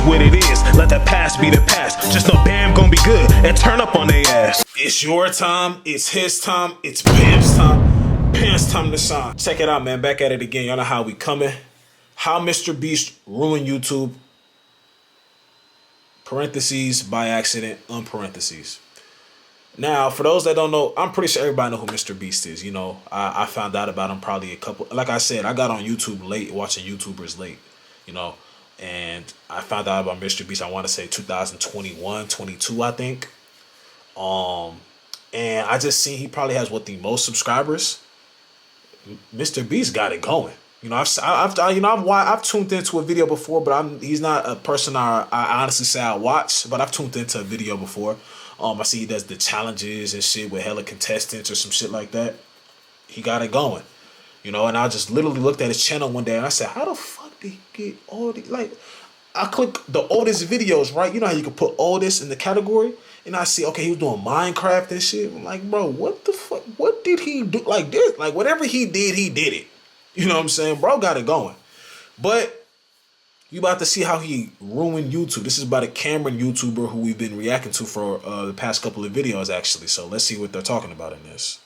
what it is. Let the past be the past. Just know Bam gonna be good and turn up on their ass. It's your time. It's his time. It's Bam's time. Bam's time to shine. Check it out, man. Back at it again. Y'all know how we coming. How Mr. Beast ruined YouTube. Parentheses, by accident, unparentheses. Now, for those that don't know, I'm pretty sure everybody know who Mr. Beast is. You know, I found out about him probably a couple, like I said, I got on YouTube late, watching YouTubers late, you know, and I found out about Mr. Beast, I want to say 2021, 22, I think. And I just seen he probably has the most subscribers. Mr. Beast got it going. You know, I've tuned into a video before, but he's not a person I honestly say I watch, but I've tuned into a video before. I see he does the challenges and shit with hella contestants or some shit like that. He got it going, you know. And I just literally looked at his channel one day and I said, "How the fuck did he get all these?" Like, I click the oldest videos, right? You know how you can put oldest in the category, and I see, okay, he was doing Minecraft and shit. I'm like, bro, what the fuck? What did he do? Like this, like whatever he did it. You know what I'm saying? Bro got it going, but. You about to see how he ruined YouTube. This is about a Cameron YouTuber who we've been reacting to for the past couple of videos, actually. So let's see what they're talking about in this.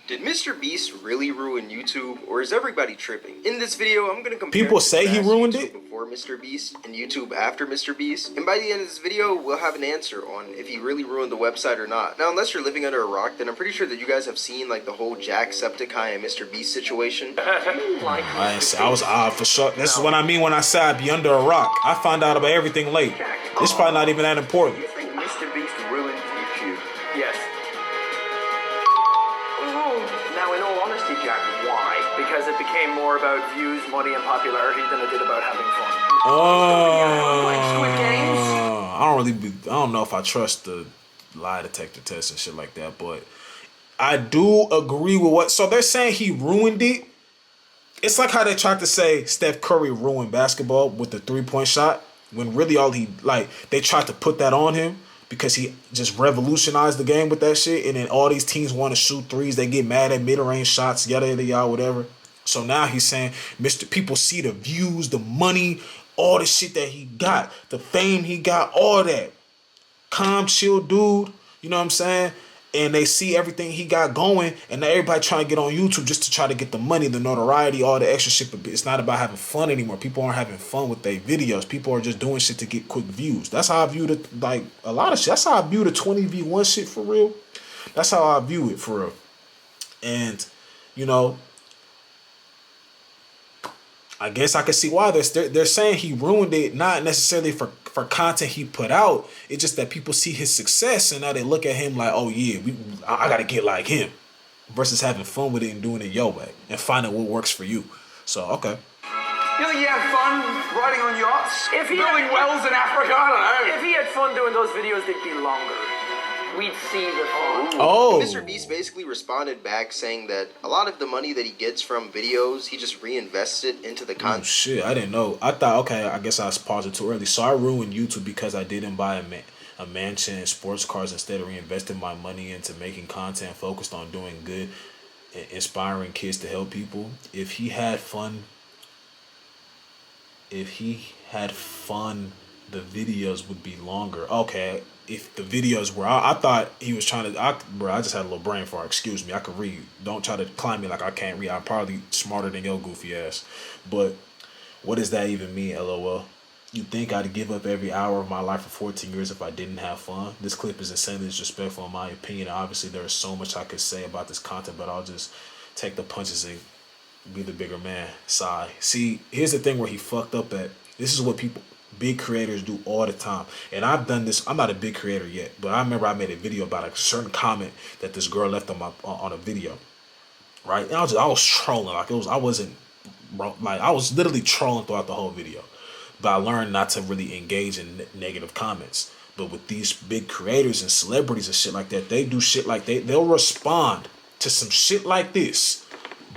Did Mr. Beast really ruin YouTube, or is everybody tripping? In this video, I'm going to compare people say he ruined YouTube it before Mr. Beast and YouTube after Mr. Beast. And by the end of this video, we'll have an answer on if he really ruined the website or not. Now, unless you're living under a rock, then I'm pretty sure that you guys have seen like the whole Jacksepticeye and Mr. Beast situation. I was for sure. This is what I mean when I say I be under a rock. I find out about everything late. It's probably not even that important. You think Mr. Beast ruined YouTube? Yes. Now, in all honesty, Jack, why? Because it became more about views, money, and popularity than it did about having fun. I don't know if I trust the lie detector test and shit like that, but I do agree with what. So they're saying he ruined it. It's like how they tried to say Steph Curry ruined basketball with the 3-point shot, when really they tried to put that on him. Because he just revolutionized the game with that shit. And then all these teams want to shoot threes. They get mad at mid-range shots, yada, yada, yada, whatever. So now he's saying, people see the views, the money, all the shit that he got, the fame he got, all that. Calm, chill dude, you know what I'm saying? And they see everything he got going, and now everybody trying to get on YouTube just to try to get the money, the notoriety, all the extra shit. But it's not about having fun anymore. People aren't having fun with their videos. People are just doing shit to get quick views. That's how I view it, like a lot of shit. That's how I view the 20v1 shit for real. That's how I view it for real. And, you know, I guess I can see why they're saying he ruined it, not necessarily for content he put out. It's just that people see his success and now they look at him like, oh yeah, I gotta get like him, versus having fun with it and doing it your way and finding what works for you. So okay. You think he had fun riding on yachts? Building wells in Africa? I don't know. If he had fun doing those videos, they'd be longer. We'd see the fun. Oh. Mr. Beast basically responded back saying that a lot of the money that he gets from videos, he just reinvests it into the content. Oh shit, I didn't know. I thought, okay, I guess I was pausing too early. So I ruined YouTube because I didn't buy a mansion and sports cars, instead of reinvesting my money into making content focused on doing good, inspiring kids to help people. If he had fun, the videos would be longer. Okay. If the videos were, I thought he was trying to, I just had a little brain fart. Excuse me. I could read. Don't try to climb me like I can't read. I'm probably smarter than your goofy ass. But what does that even mean, LOL? You think I'd give up every hour of my life for 14 years if I didn't have fun? This clip is insanely disrespectful in my opinion. Obviously, there is so much I could say about this content, but I'll just take the punches and be the bigger man. Sigh. See, here's the thing where he fucked up at. This is what big creators do all the time. And I've done this. I'm not a big creator yet, but I remember I made a video about a certain comment that this girl left on a video, right? And I was trolling. Like I was literally trolling throughout the whole video. But I learned not to really engage in negative comments. But with these big creators and celebrities and shit like that, they do shit like they'll respond to some shit like this,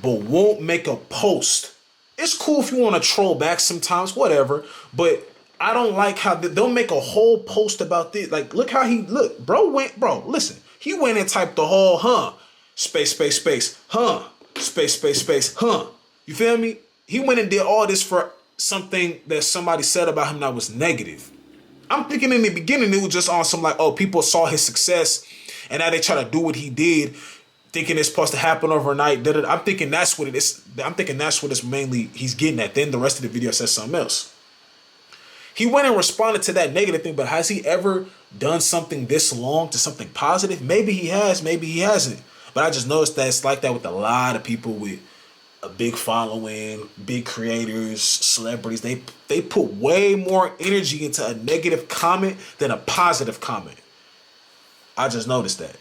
but won't make a post. It's cool if you want to troll back sometimes, whatever, but I don't like how they'll make a whole post about this. Like, look how bro, listen. He went and typed the whole, space, space, huh, space, space, space, huh. You feel me? He went and did all this for something that somebody said about him that was negative. I'm thinking in the beginning it was just on some like, oh, people saw his success and now they try to do what he did, thinking it's supposed to happen overnight. I'm thinking that's what it is. I'm thinking that's what it's mainly he's getting at. Then the rest of the video says something else. He went and responded to that negative thing, but has he ever done something this long to something positive? Maybe he has, maybe he hasn't. But I just noticed that it's like that with a lot of people with a big following, big creators, celebrities. They put way more energy into a negative comment than a positive comment. I just noticed that.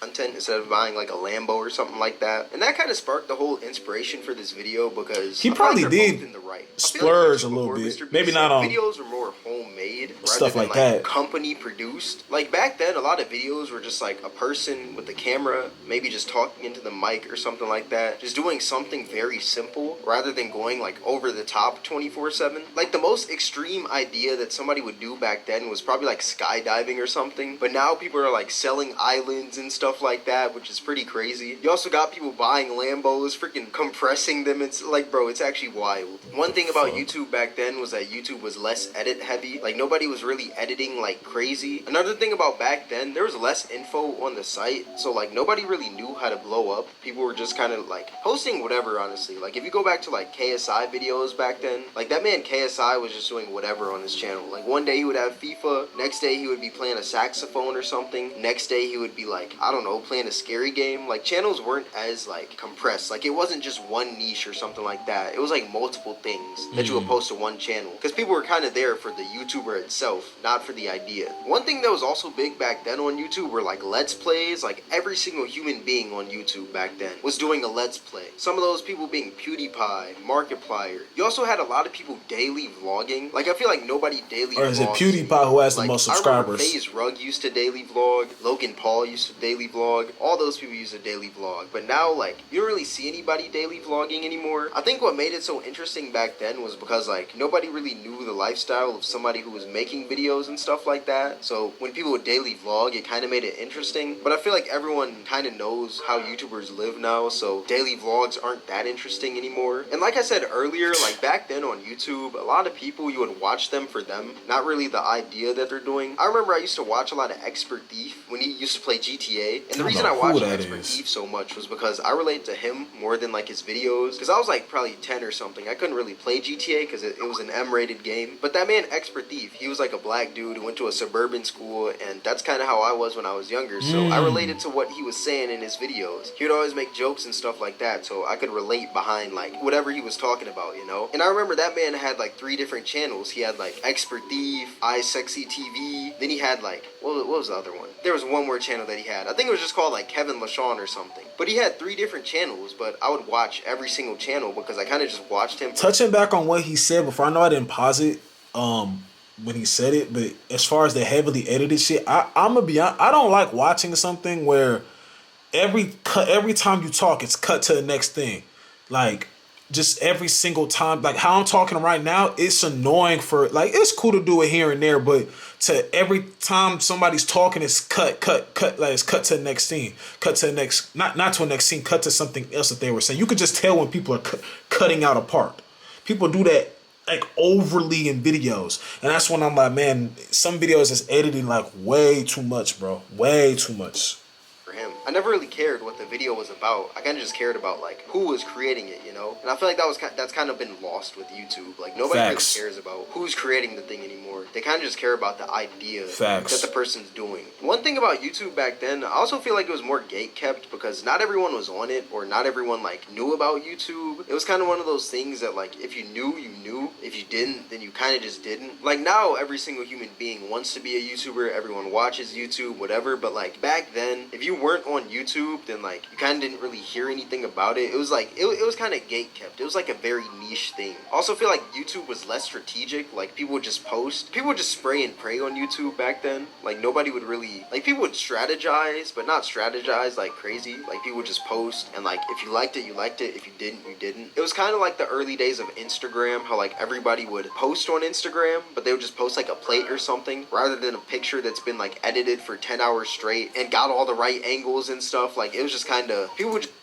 Content instead of buying like a Lambo or something like that. And that kind of sparked the whole inspiration for this video because he probably did in the right. splurge a little bit. Maybe not on videos were more homemade stuff rather than like that. Company produced. Like back then, a lot of videos were just like a person with the camera, maybe just talking into the mic or something like that, just doing something very simple rather than going like over the top 24/7. Like the most extreme idea that somebody would do back then was probably like skydiving or something. But now people are like selling islands and stuff like that, which is pretty crazy. You also got people buying Lambos, freaking compressing them. It's like, bro, it's actually wild. One thing about YouTube back then was that YouTube was less edit heavy. Like nobody was really editing like crazy. Another thing about back then, there was less info on the site, so like nobody really knew how to blow up. People were just kind of like posting whatever, honestly. Like if you go back to like KSI videos back then, like that man KSI was just doing whatever on his channel. Like one day he would have FIFA, next day he would be playing a saxophone or something, next day he would be like, I don't know, playing a scary game. Like channels weren't as like compressed. Like it wasn't just one niche or something like that. It was like multiple things that you would post to one channel because people were kind of there for the YouTuber itself, not for the idea. One thing that was also big back then on YouTube were like Let's Plays. Like every single human being on YouTube back then was doing a Let's Play. Some of those people being PewDiePie, Markiplier. You also had a lot of people daily vlogging. Like I feel like nobody daily vlogs. Or is it PewDiePie who has the like, most I remember subscribers? FaZe Rug used to daily vlog. Logan Paul used to daily vlog. All those people used to daily vlog. But now, like, you don't really see anybody daily vlogging anymore. I think what made it so interesting back then was because, like, nobody really knew the lifestyle of somebody who was making videos and stuff like that. So when people would daily vlog, it kind of made it interesting. But I feel like everyone kind of knows how YouTubers live now, so daily vlogs aren't that interesting anymore. And like I said earlier, like back then on YouTube, a lot of people, you would watch them for them, not really the idea that they're doing. I remember I used to watch a lot of Expert Thief when he used to play GTA. And the reason I watched Expert Thief so much was because I related to him more than like his videos. Because I was like probably 10 or something. I couldn't really play GTA because it was an M-rated game. But that man, Expert Thief, he was like a black dude who went to a suburban school, and that's kind of how I was when I was younger. So I related to what he was saying in his videos. He would always make jokes and stuff like that, so I could relate behind like whatever he was talking about, you know? And I remember that man had like 3 different channels. He had like Expert Thief, iSexy TV, then he had like, what was the other one? There was one more channel that he had. I think it was just called like Kevin LaShawn or something. But he had 3 different channels, but I would watch every single channel because I kind of just watched him. Touching back on what he said before, I know I didn't pause it when he said it, but as far as the heavily edited shit, I'm gonna be honest, I don't like watching something where every time you talk, it's cut to the next thing. Like, just every single time, like how I'm talking right now, it's annoying for, like, it's cool to do it here and there, but to every time somebody's talking, it's cut, like it's cut to the next scene, cut to the next, not to the next scene, cut to something else that they were saying. You could just tell when people are cutting out a part. People do that like overly in videos, and that's when I'm like, man, some videos is editing like way too much, bro, way too much. Him. I never really cared what the video was about. I kind of just cared about like who was creating it, you know? And I feel like that's kind of been lost with YouTube. Like nobody really cares about who's creating the thing anymore. They kind of just care about the idea that the person's doing. One thing about YouTube back then, I also feel like it was more gate-kept because not everyone was on it, or not everyone like knew about YouTube. It was kind of one of those things that like if you knew, you knew. If you didn't, then you kind of just didn't. Like now every single human being wants to be a YouTuber. Everyone watches YouTube, whatever. But like back then, if you weren't on YouTube, then like you kind of didn't really hear anything about it. It was like it was kind of gate kept. It was like a very niche thing. Also feel like YouTube was less strategic. Like people would just post, people would just spray and pray on YouTube back then. Like nobody would really, like people would strategize, but not strategize like crazy. Like people would just post, and like if you liked it, you liked it. If you didn't, you didn't. It was kind of like the early days of Instagram, how like everybody would post on Instagram, but they would just post like a plate or something rather than a picture that's been like edited for 10 hours straight and got all the right angles and stuff. Like it was just kind of, people would just...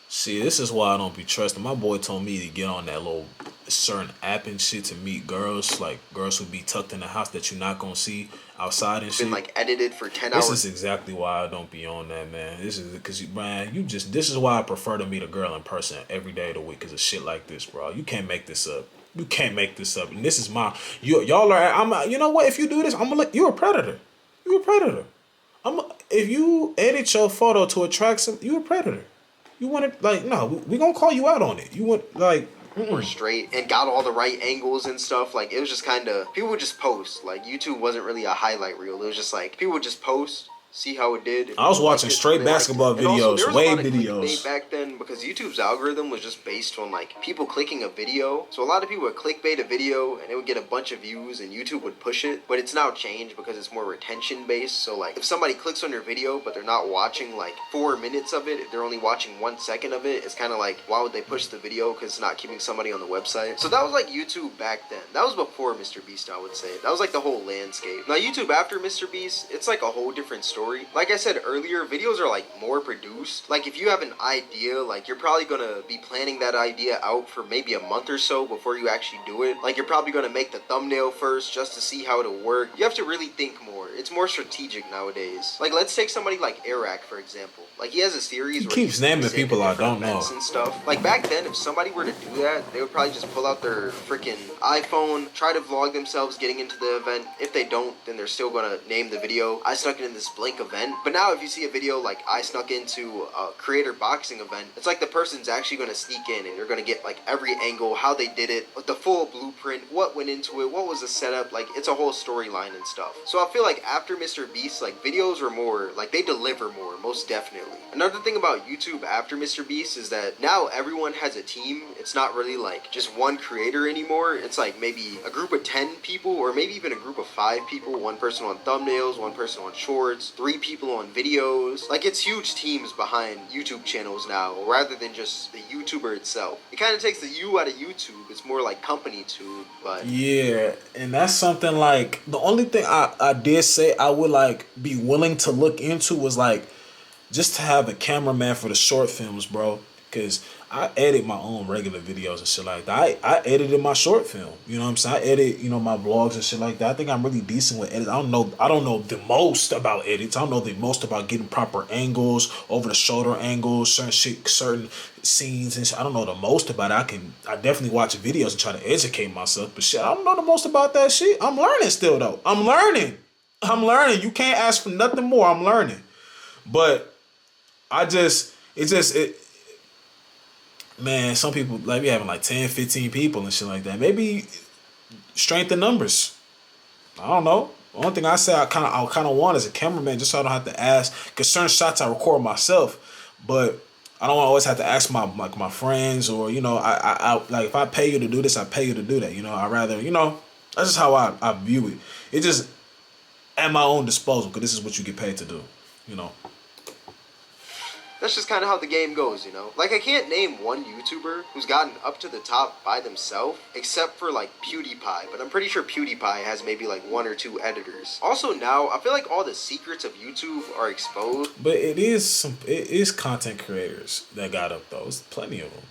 See, this is why I don't be trusting. My boy told me to get on that little certain app and shit to meet girls, like girls who be tucked in the house that you're not gonna see outside and shit. Been like edited for 10 This hours. is exactly why I don't be on that, man. This is because, man, this is why I prefer to meet a girl in person every day of the week, because of shit like this, bro. You can't make this up. You can't make this up. And this is y'all are, you know what? If you do this, I'm gonna look, you're a predator. You're a predator. If you edit your photo to attract some, you're a predator. You want it, like, no, we gonna call you out on it. You want, like, Were straight and got all the right angles and stuff. Like, it was just kind of, people would just post. Like, YouTube wasn't really a highlight reel. It was just like, people would just post, see how it did. I was watching straight basketball videos, there was way a lot of videos. clickbait back then, because YouTube's algorithm was just based on like people clicking a video. So a lot of people would clickbait a video and it would get a bunch of views and YouTube would push it. But it's now changed because it's more retention based. So like if somebody clicks on your video but they're not watching like 4 minutes of it, if they're only watching 1 second of it, it's kind of like, why would they push the video? Because it's not keeping somebody on the website. So that was like YouTube back then. That was before Mr. Beast, I would say. That was like the whole landscape. Now YouTube after Mr. Beast, it's like a whole different story. Like I said earlier, videos are like more produced. Like if you have an idea, like you're probably gonna be planning that idea out for maybe a month or so before you actually do it. Like you're probably gonna make the thumbnail first just to see how it'll work. You have to really think more. It's more strategic nowadays. Like let's take somebody like Eric for example. Like he has a series He where keeps naming people I don't know and stuff. Like back then, if somebody were to do that, they would probably just pull out their freaking iPhone, try to vlog themselves getting into the event. If they don't, then they're still gonna name the video "I snuck in this blank event." But now if you see a video like I snuck into a creator boxing event, it's like the person's actually going to sneak in and you're going to get like every angle, how they did it, the full blueprint, what went into it, what was the setup, like it's a whole storyline and stuff. So I feel like after Mr. Beast, like videos were more, like they deliver more, most definitely. Another thing about YouTube after Mr. Beast is that now everyone has a team. It's not really like just one creator anymore. It's like maybe a group of 10 people or maybe even a group of 5 people, one person on thumbnails, one person on shorts, 3 people on videos. Like it's huge teams behind YouTube channels now rather than just the YouTuber itself. It kind of takes the U out of YouTube. It's more like company tube, but yeah, and that's something like the only thing I did say I would like be willing to look into was like just to have a cameraman for the short films, bro. Because I edit my own regular videos and shit like that. I edited my short film. You know what I'm saying? I edit, my vlogs and shit like that. I think I'm really decent with edits. I don't know the most about edits. I don't know the most about getting proper angles, over the shoulder angles, certain scenes and shit. I don't know the most about it. I definitely watch videos and try to educate myself. But shit, I don't know the most about that shit. I'm learning still though. I'm learning. You can't ask for nothing more. I'm learning. But man, some people like be having like 10, 15 people and shit like that. Maybe strengthen numbers. I don't know. The only thing I say I kind of want is a cameraman, just so I don't have to ask. Cause certain shots I record myself, but I don't always have to ask my friends or I like if I pay you to do this, I pay you to do that. I rather that's just how I view it. It's just at my own disposal, because this is what you get paid to do. that's just kind of how the game goes, Like, I can't name one YouTuber who's gotten up to the top by themselves, except for, like, PewDiePie. But I'm pretty sure PewDiePie has maybe, like, 1 or 2 editors. Also, now, I feel like all the secrets of YouTube are exposed. But it is content creators that got up, though. There's plenty of them.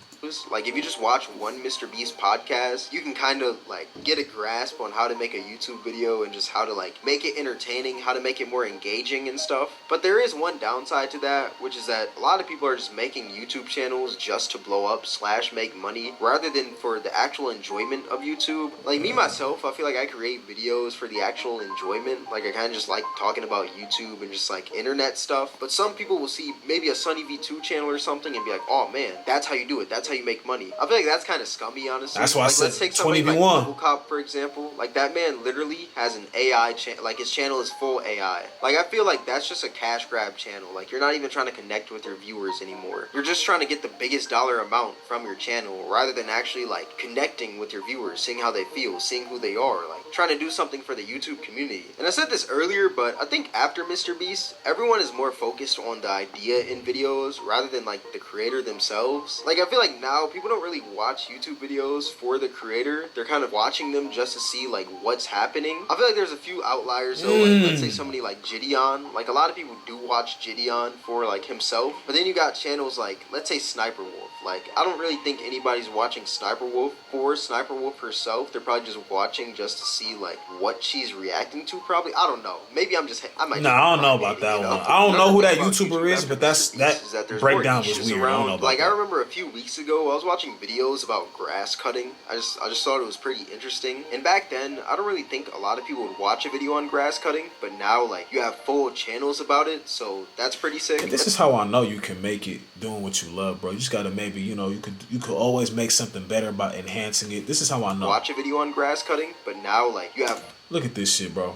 Like, if you just watch one Mr. Beast podcast, you can kind of, like, get a grasp on how to make a YouTube video and just how to, like, make it entertaining, how to make it more engaging and stuff. But there is one downside to that, which is that a lot of people are just making YouTube channels just to blow up / make money, rather than for the actual enjoyment of YouTube. Like, me, myself, I feel like I create videos for the actual enjoyment. Like, I kind of just like talking about YouTube and just, like, internet stuff. But some people will see maybe a Sunny V2 channel or something and be like, oh, man, that's how you do it. That's how you make money. I feel like that's kind of scummy, honestly. That's why like, I said let's take somebody 20v1. like Cop, for example. Like, that man literally has an AI channel. Like, his channel is full AI. Like, I feel like that's just a cash grab channel. Like, you're not even trying to connect with your viewers anymore. You're just trying to get the biggest dollar amount from your channel, rather than actually, like, connecting with your viewers, seeing how they feel, seeing who they are, like, trying to do something for the YouTube community. And I said this earlier, but I think after Mr. Beast, everyone is more focused on the idea in videos rather than, like, the creator themselves. Like, I feel like now people don't really watch YouTube videos for the creator. They're kind of watching them just to see, like, what's happening. I feel like there's a few outliers, though. Like, let's say somebody like Gideon. Like, a lot of people do watch Gideon for, like, himself. But then you got channels like, let's say Sniper Wolf. Like, I don't really think anybody's watching Sniper Wolf for Sniper Wolf herself. They're probably just watching just to see, like, what she's reacting to, probably. I don't know. Maybe I might. Nah, I don't know about that one. I don't know who that YouTuber is, but that breakdown was weird. I don't know about like, that. I remember a few weeks ago, I was watching videos about grass cutting. I just thought it was pretty interesting. And back then, I don't really think a lot of people would watch a video on grass cutting, but now, like, you have full channels about it, so that's pretty sick. And this is how I know you can make it doing what you love, bro. You just gotta maybe, you could always make something better by enhancing it. This is how I know. Watch a video on grass cutting, but now, like, you have. Look at this shit, bro.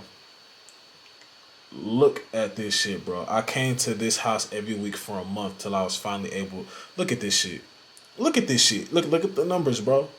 Look at this shit, bro. I came to this house every week for a month till I was finally able. Look at this shit. Look at this shit. Look at the numbers, bro.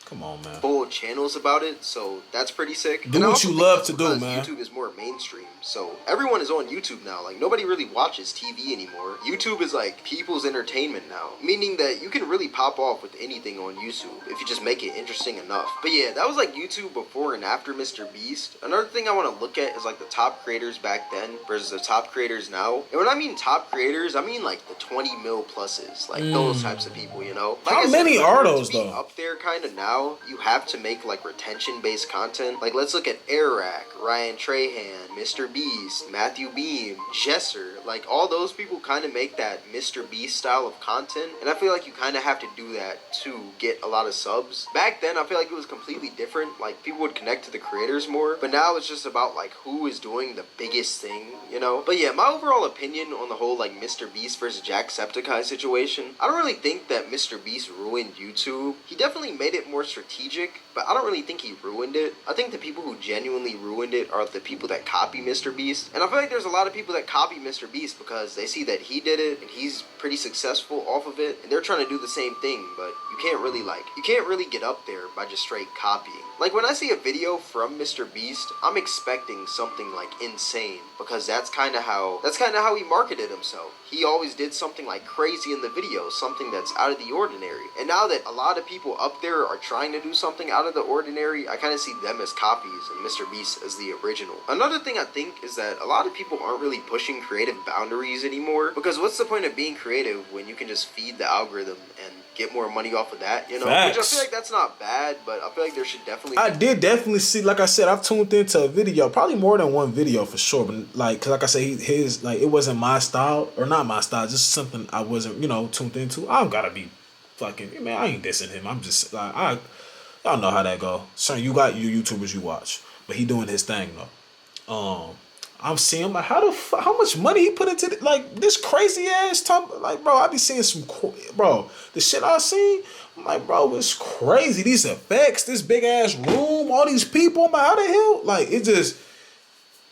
Come on, man. Full channels about it, so that's pretty sick. Do what you love to do, man. YouTube is more mainstream, so everyone is on YouTube now. Like, nobody really watches TV anymore. YouTube is like people's entertainment now, meaning that you can really pop off with anything on YouTube if you just make it interesting enough. But yeah, that was like YouTube before and after Mr. Beast. Another thing I want to look at is like the top creators back then versus the top creators now. And when I mean top creators, I mean like the 20 mil pluses, like those types of people, you know? Like How many are those though? Up there kind of now. You have to make like retention-based content. Like, let's look at Airac, Ryan Trahan, Mr. Beast, Matthew Beam, Jesser. Like, all those people kind of make that Mr. Beast style of content, and I feel like you kind of have to do that to get a lot of subs. Back then, I feel like it was completely different. Like, people would connect to the creators more, but now it's just about like who is doing the biggest thing, you know? But yeah, my overall opinion on the whole like Mr. Beast versus Jacksepticeye situation, I don't really think that Mr. Beast ruined YouTube. He definitely made it more strategic, but I don't really think he ruined it. I think the people who genuinely ruined it are the people that copy Mr. Beast. And I feel like there's a lot of people that copy Mr. Beast because they see that he did it and he's pretty successful off of it, and they're trying to do the same thing, but you can't really get up there by just straight copying. Like, when I see a video from Mr. Beast, I'm expecting something like insane, because that's kind of how he marketed himself. He always did something like crazy in the video, something that's out of the ordinary. And now that a lot of people up there are trying to do something out of the ordinary, I kind of see them as copies and Mr. Beast as the original. Another thing I think is that a lot of people aren't really pushing creative boundaries anymore, because what's the point of being creative when you can just feed the algorithm and get more money off of that, you know? Facts. Which I feel like that's not bad, but I feel like there should definitely I did definitely see, like I said, I've tuned into a video, probably more than one video for sure, but like, cause like I said, his, like, it wasn't my style, or not my style, just something I wasn't, tuned into. I don't gotta be fucking, man, I ain't dissing him, I'm just, like, y'all know how that go. Son, you got your YouTubers you watch, but he doing his thing, though. I'm seeing, like, how much money he put into this crazy ass top. Like, bro, I be seeing bro, the shit I seen, I'm like, bro, it's crazy. These effects, this big ass room, all these people. I'm like, how the hell? Like, it just,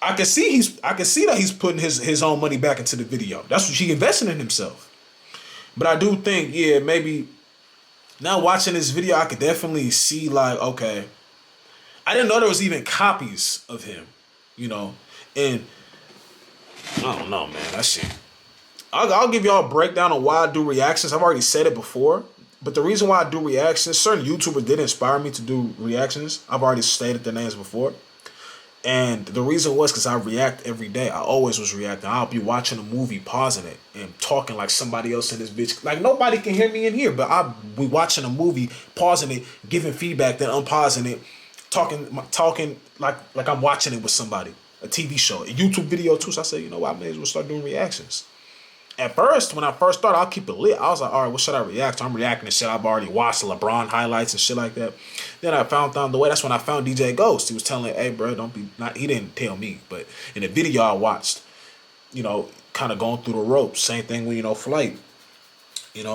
I can see that he's putting his own money back into the video. That's what he invested in himself. But I do think, yeah, maybe now watching this video, I could definitely see, like, okay, I didn't know there was even copies of him, And I don't know, man. That shit. I'll give y'all a breakdown on why I do reactions. I've already said it before, but the reason why I do reactions, certain YouTubers did inspire me to do reactions. I've already stated their names before. And the reason was because I react every day. I always was reacting. I'll be watching a movie, pausing it, and talking like somebody else in this bitch. Like, nobody can hear me in here, but I'll be watching a movie, pausing it, giving feedback, then unpausing it, talking like I'm watching it with somebody. A TV show, a YouTube video too. So I said, you know what, I may as well start doing reactions. At first, when I first started, I'll keep it lit. I was like, all right, what should I react to? I'm reacting to shit I've already watched, LeBron highlights and shit like that. Then I found the way. That's when I found DJ Ghost. He was telling, hey, bro, he didn't tell me, but in the video I watched, kind of going through the ropes. Same thing with, Flight.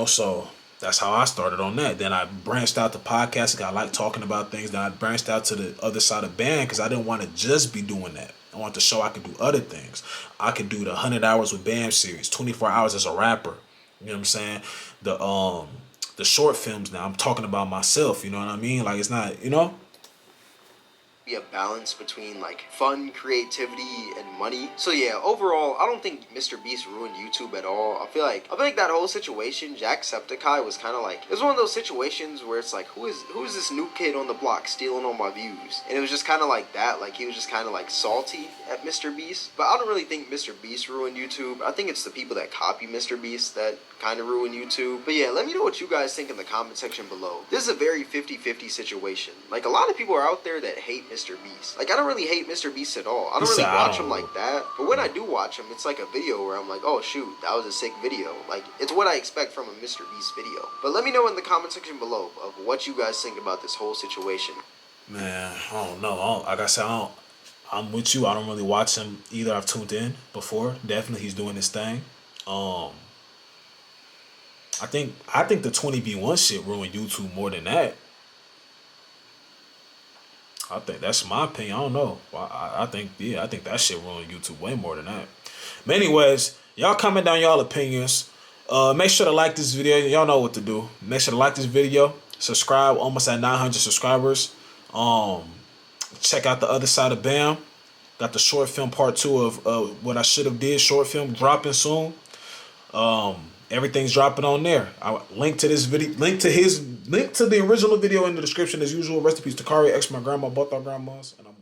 So that's how I started on that. Then I branched out to podcasting. I like talking about things. Then I branched out to the other side of band because I didn't want to just be doing that. I want to show I could do other things. I could do the 100 hours with Bam series, 24 hours as a rapper. You know what I'm saying? The short films now, I'm talking about myself, you know what I mean? Like, it's not, be a balance between like fun, creativity, and money. So yeah, overall, I don't think Mr. Beast ruined YouTube at all. I feel like that whole situation, Jacksepticeye, was kind of like, it was one of those situations where it's like, who is this new kid on the block stealing all my views? And it was just kind of like that. Like he was just kind of like salty at Mr. Beast. But I don't really think Mr. Beast ruined YouTube. I think it's the people that copy Mr. Beast that kind of ruin YouTube. But yeah, let me know what you guys think in the comment section below. This is a very 50-50 situation. Like a lot of people are out there that hate Mr. Beast. Like I don't really hate Mr. Beast at all. I don't really watch him like that. But when I do watch him, it's like a video where I'm like, oh shoot, that was a sick video. Like it's what I expect from a Mr. Beast video. But let me know in the comment section below of what you guys think about this whole situation. Man, I don't know. Like I said, I'm with you. I don't really watch him either. I've tuned in before. Definitely, he's doing his thing. I think the 20v1 shit ruined YouTube more than that. I think that's my opinion. I don't know. I think that shit ruined YouTube way more than that. But anyways, y'all comment down y'all opinions. Make sure to like this video. Y'all know what to do. Make sure to like this video. Subscribe. Almost at 900 subscribers. Check out the other side of BAM. Got the short film part 2 of what I should have did. Short film dropping soon. Everything's dropping on there. I link to this video, link to the original video in the description as usual. Rest in peace to Kari, ex my grandma, both our grandmas, and I'm